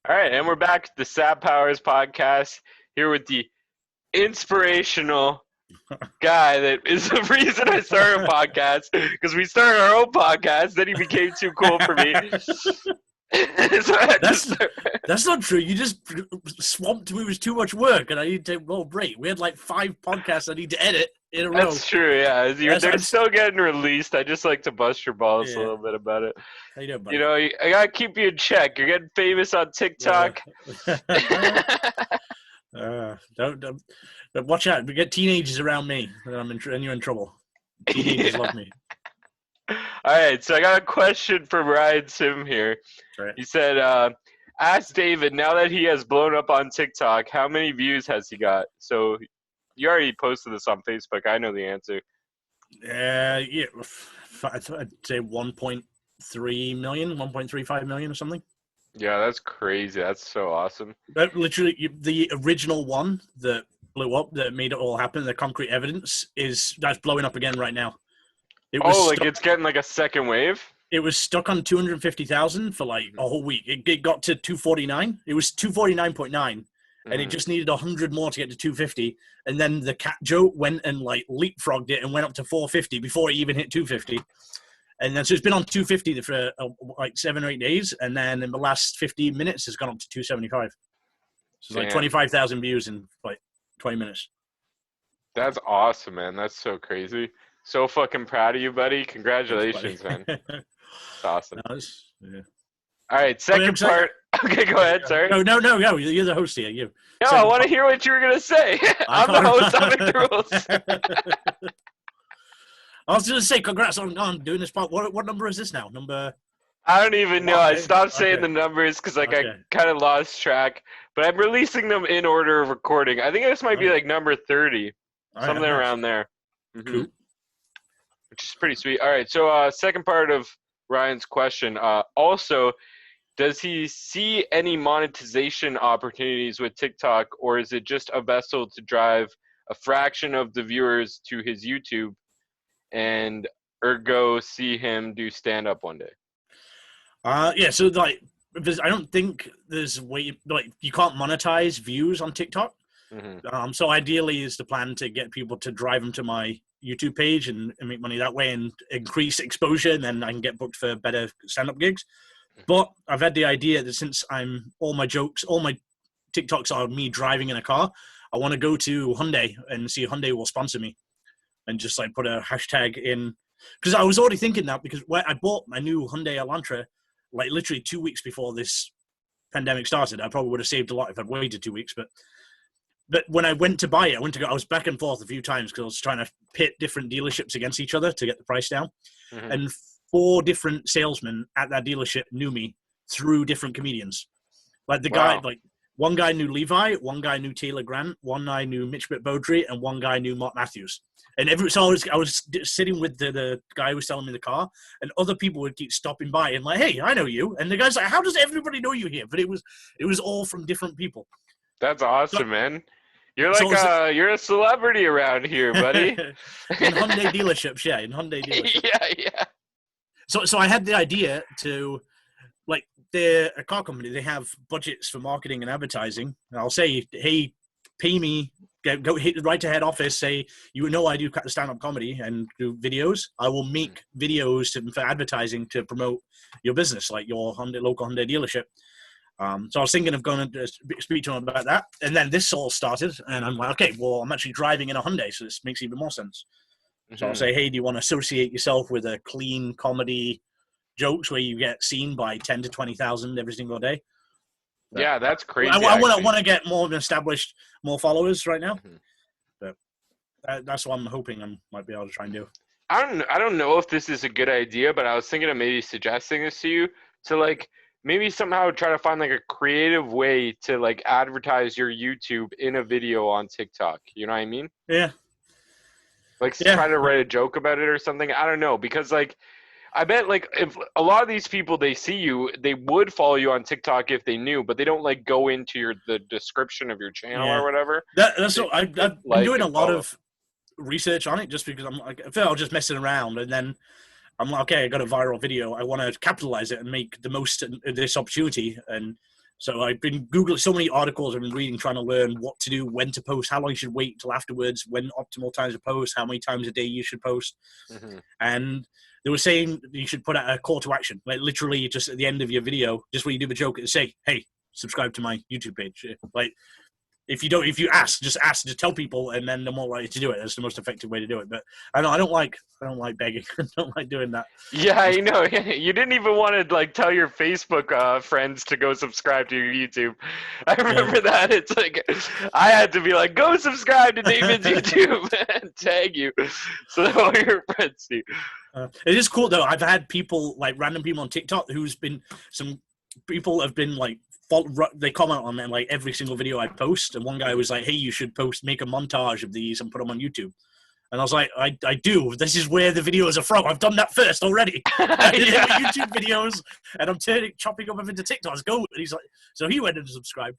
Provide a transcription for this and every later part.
All right, and we're back at the Sap Powers podcast here with the inspirational guy that is the reason I started a podcast because we started our own podcast. Then he became too cool for me. So I had to That's start. that's not true. You just swamped me with too much work, and I need to take a little break. We had like 5 podcasts I need to edit in a row. That's true, yeah. They're still getting released. I just like to bust your balls a Yeah. little bit about it. How you doing, buddy? You know, I gotta keep you in check. You're getting famous on TikTok. Don't watch out. We get teenagers around me, and you're in trouble. Teenagers love me. All right, so I got a question for Ryan Sim here. Right. He said, ask David, now that he has blown up on TikTok, how many views has he got? So you already posted this on Facebook. I know the answer. Yeah, I'd say 1.3 million, 1.35 million or something. Yeah, that's crazy. That's so awesome. That literally, the original one that blew up, that made it all happen, the concrete evidence, that's blowing up again right now. It's getting like a second wave? It was stuck on 250,000 for like a whole week. It got to 249. It was 249.9, and it just needed 100 more to get to 250. And then the cat joke went and like leapfrogged it and went up to 450 before it even hit 250. And then so it's been on 250 for like 7 or 8 days, and then in the last 15 minutes, it's gone up to 275. So it's like 25,000 views in like 20 minutes. That's awesome, man. That's so crazy. So fucking proud of you, buddy. Congratulations, man. It's awesome. Yeah. All right, second part. Okay, go ahead. Sorry. No. You're the host here. You. No, I want to hear what you were gonna say. I'm the host. I make the rules. I was going to say, congrats on doing this part. What number is this now? I don't even know. I stopped saying Okay. the numbers because I kind of lost track. But I'm releasing them in order of recording. I think this might be like number 30, something around there. Mm-hmm. Cool. Which is pretty sweet. All right, so second part of Ryan's question. Also, does he see any monetization opportunities with TikTok, or is it just a vessel to drive a fraction of the viewers to his YouTube and ergo see him do stand-up one day? Yeah, so like, I don't think there's a way, like, you can't monetize views on TikTok. Mm-hmm. So ideally is the plan to get people to drive them to my YouTube page and make money that way and increase exposure, and then I can get booked for better stand-up gigs. But I've had the idea that since all my TikToks are me driving in a car, I want to go to Hyundai and see if Hyundai will sponsor me and just like put a hashtag in. Because I was already thinking that, because I bought my new Hyundai Elantra like literally 2 weeks before this pandemic started. I probably would have saved a lot if I'd waited 2 weeks. But when I went to buy it, I was back and forth a few times because I was trying to pit different dealerships against each other to get the price down. Mm-hmm. And 4 different salesmen at that dealership knew me through different comedians. Like one guy knew Levi, one guy knew Taylor Grant, one guy knew Mitch Beaudry, and one guy knew Mark Matthews. And so I was sitting with the guy who was selling me the car, and other people would keep stopping by and like, hey, I know you. And the guy's like, how does everybody know you here? But it was all from different people. That's awesome, man. You're like you're a celebrity around here, buddy. In Hyundai dealerships, yeah. Yeah. So I had the idea to, like, they're a car company. They have budgets for marketing and advertising. And I'll say, hey, pay me. Go hit right to head office. Say, you know, I do stand-up comedy and do videos. I will make videos for advertising to promote your business, like your local Hyundai dealership. So I was thinking of going to speak to him about that. And then this all started, and I'm like, okay, well, I'm actually driving in a Hyundai, so this makes even more sense. Mm-hmm. So I'll say, hey, do you want to associate yourself with a clean comedy jokes where you get seen by 10 to 20,000 every single day? But yeah, that's crazy. I want to get more established, more followers right now. Mm-hmm. But that's what I'm hoping I might be able to try and do. I don't know if this is a good idea, but I was thinking of maybe suggesting this to you to like maybe somehow try to find like a creative way to like advertise your YouTube in a video on TikTok. You know what I mean? Yeah. Like try to write a joke about it or something. I don't know, because like I bet like if a lot of these people, they see you, they would follow you on TikTok if they knew, but they don't like go into the description of your channel or whatever. That's what I've been doing a lot of research on it, just because I'm like, I feel I'm just messing around, and then I'm like, okay, I got a viral video. I want to capitalize it and make the most of this opportunity. And So I've been Googling so many articles. I've been reading, trying to learn what to do, when to post, how long you should wait until afterwards, when optimal times to post, how many times a day you should post. Mm-hmm. And they were saying you should put out a call to action, like literally just at the end of your video, just when you do a joke, and say, "Hey, subscribe to my YouTube page." Like, if you ask, just tell people, and then they're more likely to do it. That's the most effective way to do it. But I don't like begging. I don't like doing that. Yeah, I know. You didn't even want to like tell your Facebook friends to go subscribe to your YouTube. I remember that. It's like I had to be like, go subscribe to David's YouTube and tag you, so that all your friends do. It is cool though. I've had people, like random people on TikTok, some people have been like, they comment on them like every single video I post, and one guy was like, "Hey, you should make a montage of these and put them on YouTube." And I was like, I do. This is where the videos are from. I've done that first already. I did YouTube videos, and I'm chopping them up into TikToks. Go. And he's like, so he went and subscribed.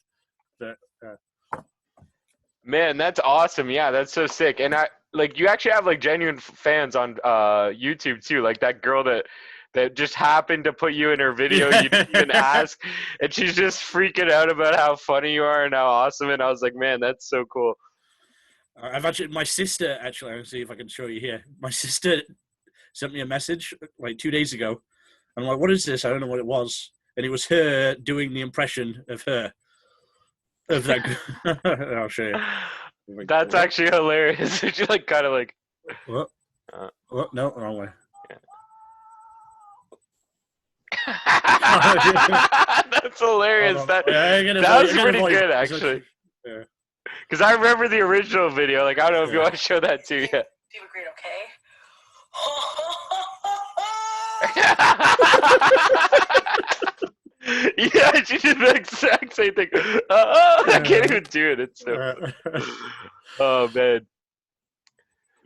But, man, that's awesome. Yeah, that's so sick. And you actually have like genuine fans on YouTube too. Like that girl that just happened to put you in her video. You didn't even ask, and she's just freaking out about how funny you are and how awesome. And I was like, man, that's so cool. My sister, actually, I'll see if I can show you here. My sister sent me a message like 2 days ago. I'm like, what is this? I don't know what it was. And it was her doing the impression of her. Of that. I'll show you. That's actually hilarious. She like kind of like. What? What? No, wrong way. That's hilarious. That was pretty good, actually. Because I remember the original video. Like, I don't know if you want to show that too. Yeah. David Green, okay? Yeah, she did the exact same thing. I can't even do it. It's so. Oh man.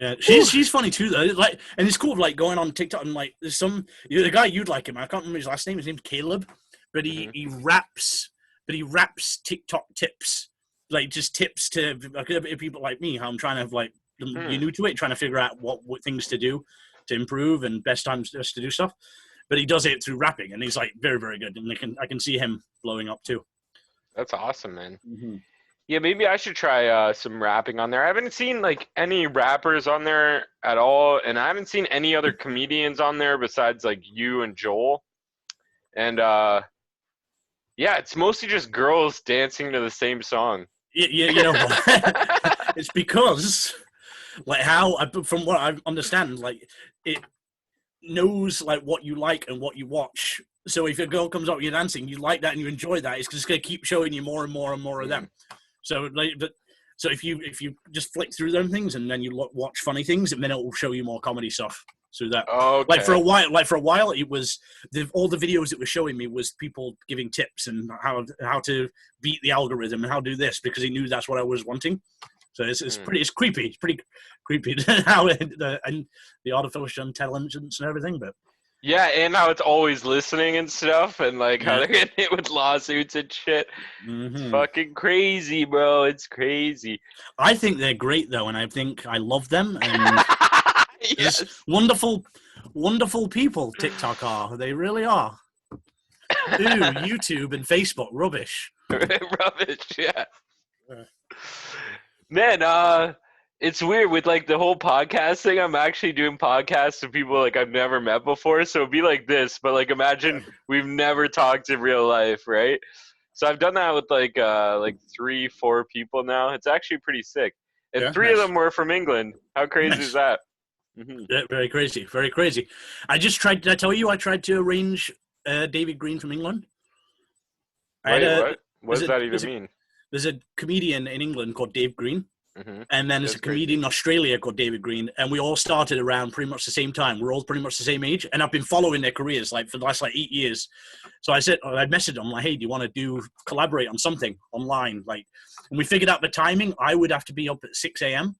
Yeah, she's funny too though. Like, and it's cool, like going on TikTok and like there's the guy you'd like him. I can't remember his last name. His name's Caleb, but he raps TikTok tips, like just tips to people like me. How I'm trying to like you're new to it, trying to figure out what things to do to improve and best times just to do stuff. But he does it through rapping, and he's like very, very good. And I can see him blowing up too. That's awesome, man. Mm-hmm. Yeah, maybe I should try some rapping on there. I haven't seen like any rappers on there at all, and I haven't seen any other comedians on there besides like you and Joel. And yeah, it's mostly just girls dancing to the same song. Yeah, you know what? It's because like from what I understand, like it knows like what you like and what you watch. So if a girl comes up, you're dancing, you like that and you enjoy that, it's just going to keep showing you more and more and more of them. So if you just flick through them things and then you watch funny things, and then it will show you more comedy stuff through that. Okay. Like for a while, it was all the videos it was showing me was people giving tips and how to beat the algorithm and how to do this, because he knew that's what I was wanting. So it's creepy. It's pretty creepy how and the artificial intelligence and everything, but. Yeah, and how it's always listening and stuff, and like how they're getting hit with lawsuits and shit. Mm-hmm. It's fucking crazy, bro. It's crazy. I think they're great though, and I think I love them. And yes. Wonderful, wonderful people. TikTok are. They really are. Ooh, YouTube and Facebook, rubbish. Rubbish, yeah. Man, it's weird with like the whole podcast thing. I'm actually doing podcasts with people like I've never met before. So it'd be like this, but like imagine we've never talked in real life, right? So I've done that with like 3-4 people now. It's actually pretty sick. And 3 of them were from England. How crazy is that? Mm-hmm. Yeah, very crazy, very crazy. Did I tell you I tried to arrange David Green from England? Wait, what does that even mean? There's a comedian in England called Dave Green. Mm-hmm. And then there's a comedian in Australia called David Green, and we all started around pretty much the same time. We're all pretty much the same age, and I've been following their careers like for the last 8 years. So I messaged them like, "Hey, do you want to collaborate on something online?" Like, and we figured out the timing. I would have to be up at 6 a.m.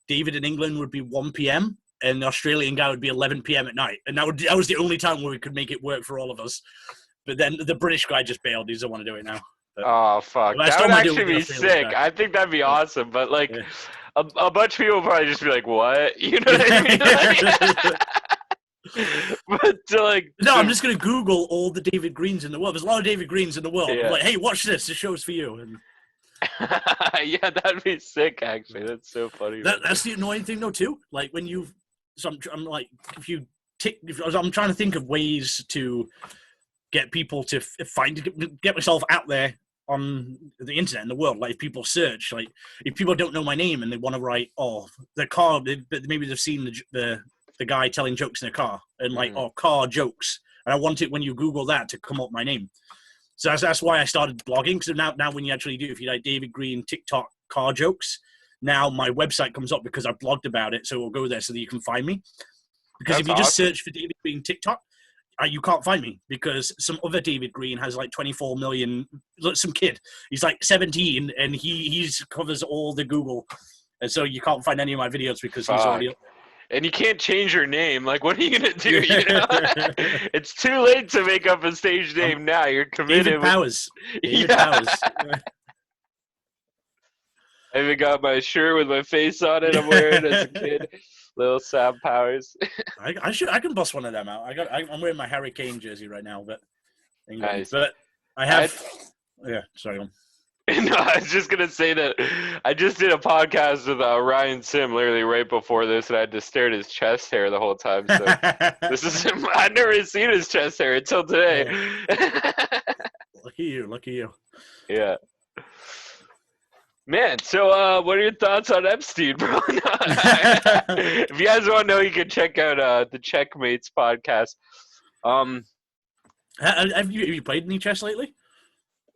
David in England would be 1 p.m. and the Australian guy would be 11 p.m. at night, and that was the only time where we could make it work for all of us. But then the British guy just bailed. He doesn't want to do it now. But, oh fuck! That would actually be sick. I think that'd be awesome. But like, a bunch of people would probably just be like, "What?" You know what I mean? But No, I'm just gonna Google all the David Greens in the world. There's a lot of David Greens in the world. Yeah. I'm like, hey, watch this. This show's for you. And yeah, that'd be sick. Actually, that's so funny. that's the annoying thing, though, too. Like when I'm like, if you I'm trying to think of ways to get people to get myself out there on the internet in the world. Like if people search, like if people don't know my name and they want to write, the car, maybe they've seen the guy telling jokes in a car and like, car jokes. And I want it when you Google that to come up my name. So that's why I started blogging. Because now when you actually do, if you like David Green TikTok car jokes, now my website comes up because I blogged about it. So we'll go there so that you can find me. Because if you just search for David Green TikTok, you can't find me because some other David Green has like 24 million. Some kid, he's like 17, and he covers all the Google, and so you can't find any of my videos because he's already up. And you can't change your name. Like, what are you gonna do? You know? It's too late to make up a stage name now. You're committed. David Powers. David Powers. I even got my shirt with my face on it. I'm wearing as a kid. Little Sam Powers. I can bust one of them out. I'm wearing my Harry Kane jersey right now, but England. Nice. But I have. Yeah, sorry. No, I was just gonna say that I just did a podcast with Ryan Sim literally right before this, and I had to stare at his chest hair the whole time. So this is him. I'd never seen his chest hair until today. Lucky you. Yeah. Man, so what are your thoughts on Epstein, bro? If you guys want to know, you can check out the Checkmates podcast. Have you played any chess lately?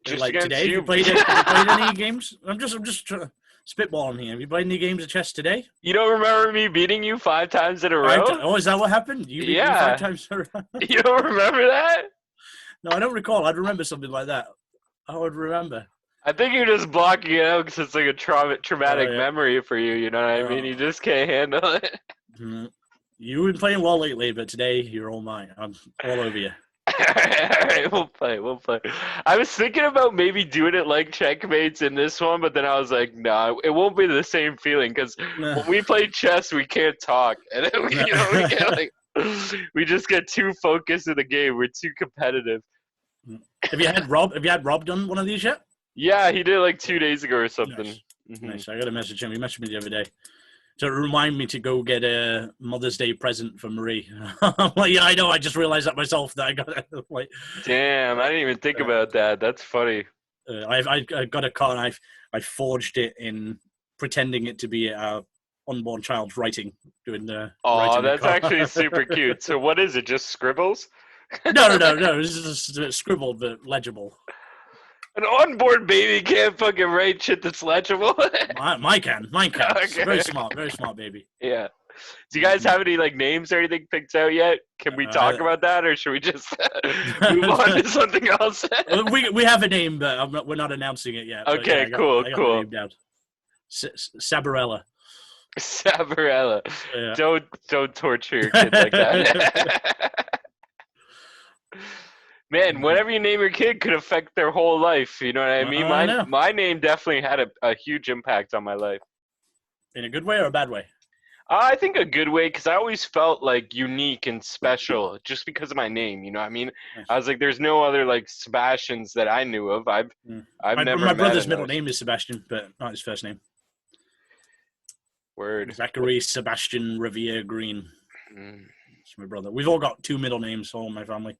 Just like today, have you played any games? I'm just trying to spitballing here. Have you played any games of chess today? You don't remember me beating you 5 times in a row? Oh, is that what happened? You beat me 5 times in a row? You don't remember that? No, I don't recall. I'd remember something like that. I would remember. I think you're just blocking it out because it's like a traumatic memory for you. You know what I mean? You just can't handle it. Mm-hmm. You've been playing well lately, but today you're all mine. I'm all over you. All right, we'll play. I was thinking about maybe doing it like Checkmates in this one, but then I was like, nah, it won't be the same feeling because when we play chess, we can't talk, and we just get too focused in the game. We're too competitive. Have you had Rob done one of these yet? Yeah, he did it like 2 days ago or something. Nice. Mm-hmm. Nice. I got to message him. He messaged me the other day to remind me to go get a Mother's Day present for Marie. I'm like, yeah, I know. I just realized that myself that I got it. Like, damn, I didn't even think about that. That's funny. I got a card and I forged it in pretending it to be a unborn child's writing. Doing the that's actually super cute. So what is it? Just scribbles? No. It's just scribbled but legible. An unborn baby can't fucking write shit that's legible. Mine can. Okay. Very smart baby. Yeah. Do you guys have any like names or anything picked out yet? Can we talk about that, or should we just move on to something else? we have a name, but we're not announcing it yet. Okay, yeah, cool. Sabarella. Sabarella. Yeah. Don't torture your kid like that. Man, whatever you name your kid could affect their whole life. You know what I mean? My name definitely had a huge impact on my life. In a good way or a bad way? I think a good way, because I always felt like unique and special just because of my name. You know what I mean? Nice. I was like, there's no other like Sebastians that I knew of. I've never met my brother's middle name is Sebastian, but not his first name. Word. Zachary Sebastian Revere Green. It's my brother. We've all got 2 middle names, all in my family.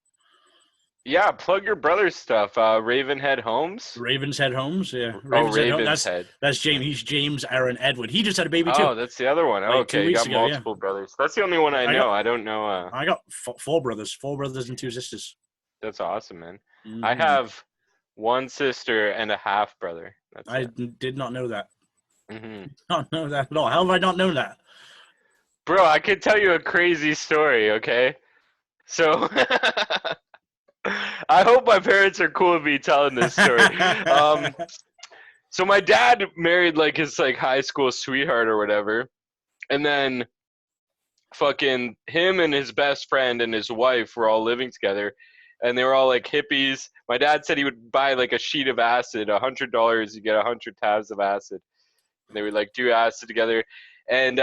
Yeah, plug your brother's stuff. Ravenhead Holmes. Ravenshead Holmes, yeah. Ravenshead. That's James. He's James Aaron Edward. He just had a baby too. Oh, that's the other one. Like okay, you got multiple brothers. That's the only one I know. I don't know. I got 4 brothers. 4 brothers and 2 sisters. That's awesome, man. Mm-hmm. I have 1 sister and a half brother. I did not know that. Mm-hmm. Not know that at all. How have I not known that? Bro, I could tell you a crazy story, okay? So... I hope my parents are cool with me telling this story. So my dad married like his like high school sweetheart or whatever, and then fucking him and his best friend and his wife were all living together, and they were all like hippies. My dad said he would buy like a sheet of acid, $100, you get 100 tabs of acid, and they would like do acid together, and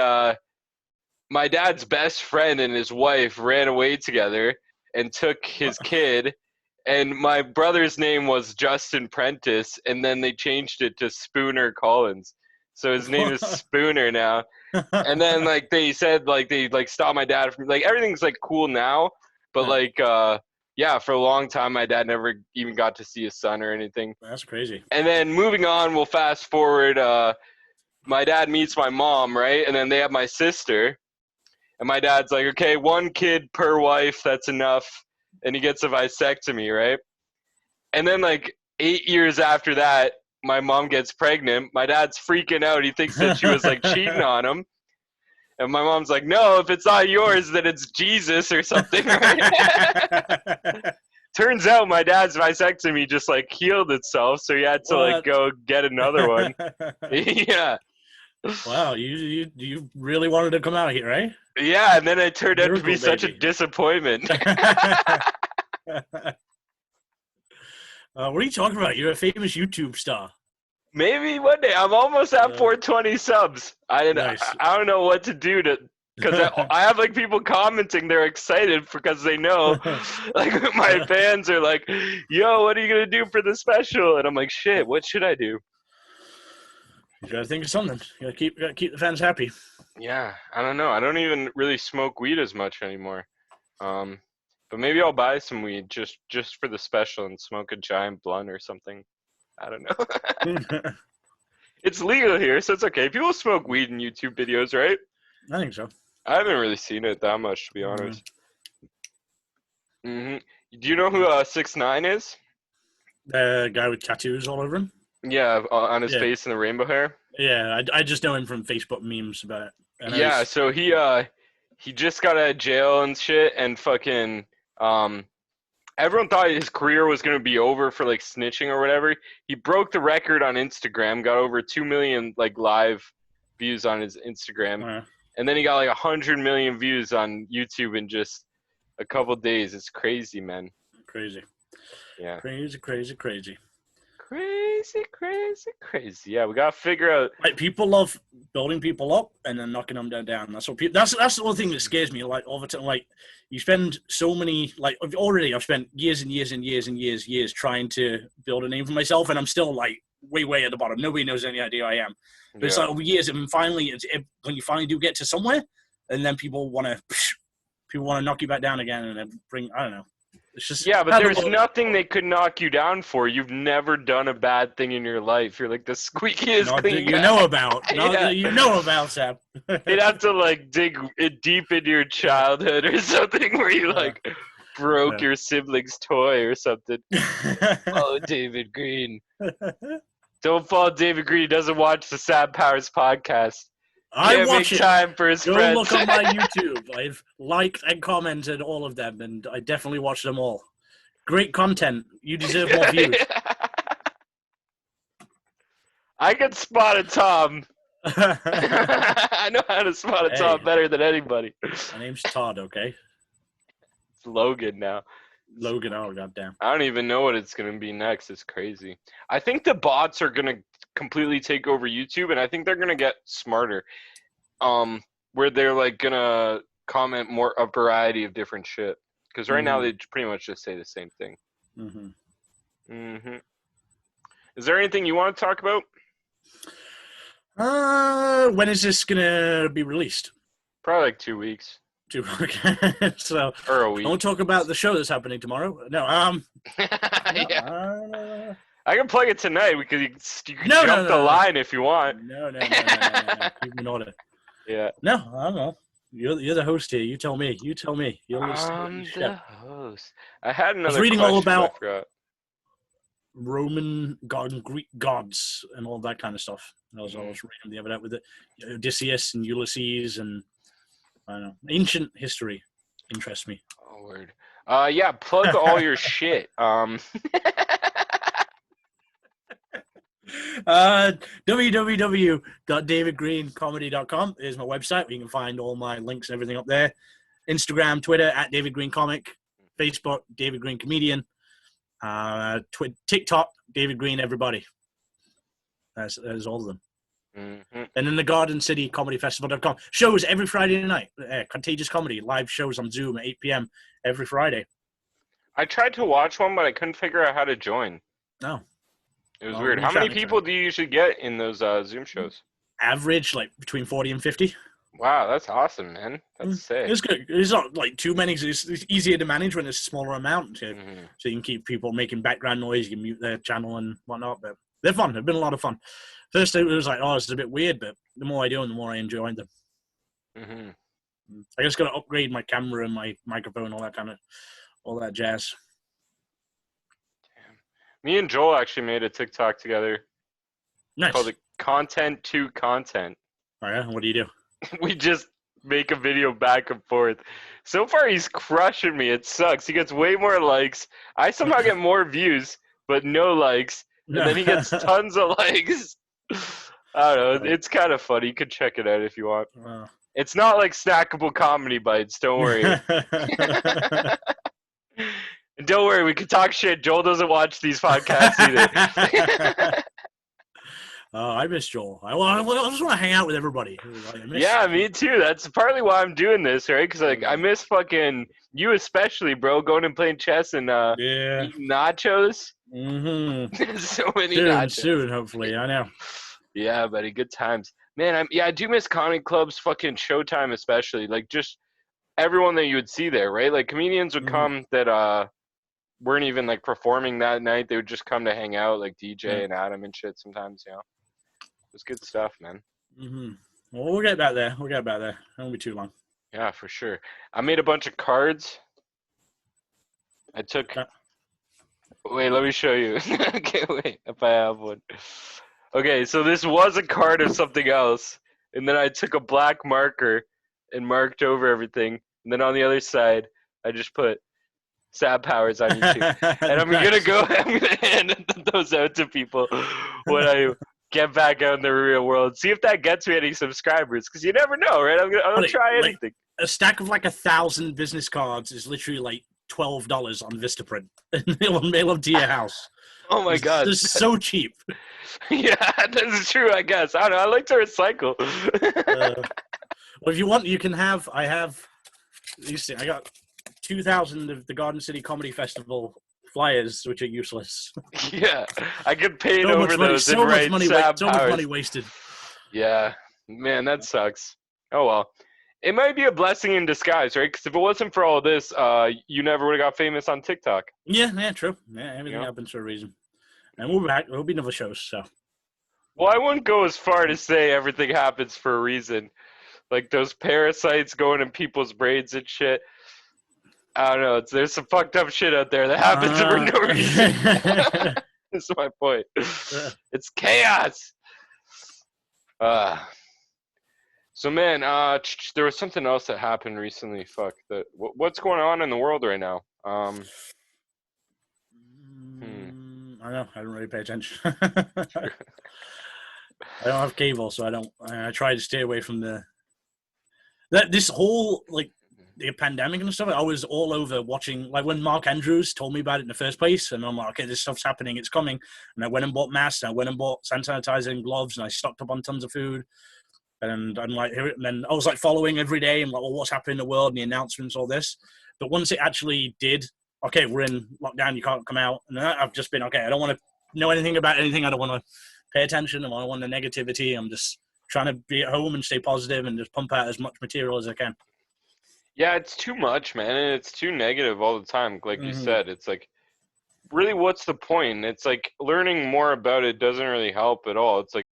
my dad's best friend and his wife ran away together and took his kid. And my brother's name was Justin Prentice, and then they changed it to Spooner Collins. So his name is Spooner now. And then like they said like they like stopped my dad from like everything's like cool now, but like yeah, for a long time my dad never even got to see his son or anything. That's crazy. And then moving on, we'll fast forward. My dad meets my mom, right? And then they have my sister. And my dad's like, okay, 1 kid per wife, that's enough. And he gets a vasectomy, right? And then like 8 years after that, my mom gets pregnant. My dad's freaking out. He thinks that she was like cheating on him. And my mom's like, no, if it's not yours, then it's Jesus or something, right? Turns out my dad's vasectomy just like healed itself, so he had to like go get another one. Yeah. Wow, you really wanted to come out here, right? Yeah, and then it turned out to be baby. such a disappointment. What are you talking about? You're a famous YouTube star. Maybe one day. I'm almost at 420 subs. Nice. I don't know what to do to, because I have like people commenting. They're excited because they know, like my fans are like, "Yo, what are you gonna do for the special?" And I'm like, "Shit, what should I do?" You gotta think of something. You gotta keep the fans happy. Yeah, I don't know. I don't even really smoke weed as much anymore. But maybe I'll buy some weed just for the special and smoke a giant blunt or something. I don't know. It's legal here, so it's okay. People smoke weed in YouTube videos, right? I think so. I haven't really seen it that much, to be honest. Do you know who 6ix9ine is? The guy with tattoos all over him? Yeah, on his face and the rainbow hair. Yeah, I just know him from Facebook memes about it. Yeah, so he just got out of jail and shit, and fucking everyone thought his career was going to be over for like snitching or whatever. He broke the record on Instagram, got over 2 million like live views on his Instagram. And then he got like 100 million views on YouTube in just a couple days. It's crazy, man. Crazy. Yeah. Crazy. Crazy. Yeah, we got to figure out. Like, people love building people up and then knocking them down. That's what people, that's the only thing that scares me. Like, all the time, like, you spend so many, like, I've spent years and years trying to build a name for myself, and I'm still, like, way at the bottom. Nobody knows any idea I am. But it's like over years, and finally, when you finally do get to somewhere, and then people want to knock you back down again, and then bring, I don't know. It's just, yeah, but there's nothing they could knock you down for. You've never done a bad thing in your life. You're like the squeakiest clean guy. You know about. You know about, Sam. They'd have to like dig deep into your childhood or something where you like broke your sibling's toy or something. Oh, David Green. Don't follow David Green. He doesn't watch the Sad Powers podcast. I watch it. Time for his Go friends. look on my YouTube. I've liked and commented all of them, and I definitely watch them all. Great content. You deserve more views. I can spot a Tom. I know how to spot a Tom better than anybody. My name's Todd, okay? It's Logan now. Logan, oh goddamn. I don't even know what it's gonna be next. It's crazy. I think the bots are gonna completely take over YouTube, and I think they're gonna get smarter. Where they're like gonna comment more a variety of different shit. Because right now they pretty much just say the same thing. Is there anything you want to talk about? When is this gonna be released? Probably like 2 weeks. So or a week. Don't talk about the show that's happening tomorrow. No, yeah. I can plug it tonight because you can jump the line if you want. No. Keep in order. Yeah. No, I don't know. You're the host here. You tell me. You're the host. I had another. I was reading all about I forgot. Roman god and Greek gods and all that kind of stuff. I was reading the other day with it. Odysseus and Ulysses and I don't know. Ancient history interests me. Oh, word. Yeah, plug all your shit. www.davidgreencomedy.com is my website. You can find all my links and everything up there. Instagram, Twitter @DavidGreenComic, Facebook David Green Comedian, TikTok David Green Everybody. That's all of them. Mm-hmm. And then the Garden City Comedy Festival.com shows every Friday night. Contagious Comedy live shows on Zoom at 8 p.m. every Friday. I tried to watch one, but I couldn't figure out how to join. No, It was well, weird. you How try many next time. people do you usually get in those Zoom shows? Average, like between 40 and 50. Wow, that's awesome, man. That's sick. It's good. It's not like too many. It's easier to manage when it's a smaller amount. So Mm-hmm. you can keep people making background noise. You can mute their channel and whatnot. But they're fun. They've been a lot of fun. First, it was like, oh, it's a bit weird. But the more I do them, the more I enjoy them. Mm-hmm. I just got to upgrade my camera and my microphone, all that jazz. Me and Joel actually made a TikTok together. Nice. Called it Content to Content. Oh, yeah? What do you do? We just make a video back and forth. So far, he's crushing me. It sucks. He gets way more likes. I somehow get more views, but no likes. And then he gets tons of likes. I don't know. It's kind of funny. You could check it out if you want. It's not like snackable comedy bites. Don't worry. And don't worry, we can talk shit. Joel doesn't watch these podcasts either. Oh, I miss Joel. I just want to hang out with everybody. Yeah, me too. That's partly why I'm doing this, right? Because like I miss fucking you, especially, bro. Going and playing chess and eating nachos. Mm-hmm. So many nachos. Soon, hopefully. I know. Yeah, buddy. Good times, man. I do miss comedy clubs, fucking Showtime, especially. Like just everyone that you would see there, right? Like comedians would come that weren't even like performing that night. They would just come to hang out, like DJ and Adam and shit. Sometimes, it was good stuff, man. Mm-hmm. Well, we'll get back there. It won't be too long. Yeah, for sure. I made a bunch of cards. I took. Wait, let me show you. Okay, wait, if I have one. Okay, so this was a card of something else, and then I took a black marker and marked over everything, and then on the other side, I just put Sad Powers on YouTube. And I'm gonna hand those out to people when I get back out in the real world. See if that gets me any subscribers, because you never know, right? I'm gonna try anything. A stack of like 1,000 business cards is literally like $12 on Vistaprint. They will mail them to your house. Oh my god, it's so cheap. Yeah, that's true. I guess I don't know. I like to recycle. Well, if you want, you can have. I have. You see, I got 2,000 of the Garden City Comedy Festival flyers, which are useless. Yeah, I could paint over those and write Sad Powers. So much money wasted. Yeah, man, that sucks. Oh well, it might be a blessing in disguise, right? Because if it wasn't for all this, you never would have got famous on TikTok. Yeah, true. Yeah, everything happens for a reason. And we'll be back. There'll be another shows. So. Well, I wouldn't go as far to say everything happens for a reason. Like those parasites going in people's brains and shit. I don't know. There's some fucked up shit out there that happens for no reason. That's my point. It's chaos. So man, there was something else that happened recently. Fuck that. What's going on in the world right now? I don't know. I don't really pay attention. I don't have cable, so I try to stay away from this whole like the pandemic and stuff. I was all over watching, like when Mark Andrews told me about it in the first place, and I'm like, okay, this stuff's happening, it's coming. And I went and bought masks, and I went and bought sanitizer and gloves, and I stocked up on tons of food. And I'm like, and then I was like following every day and like, well, what's happening in the world and the announcements, all this. But once it actually did, okay, we're in lockdown, you can't come out. And I've just been, okay, I don't want to know anything about anything. I don't want to pay attention. I don't want the negativity. I'm just trying to be at home and stay positive and just pump out as much material as I can. Yeah, it's too much, man. And it's too negative all the time. Like you said, it's like, really, what's the point? It's like learning more about it doesn't really help at all. It's like,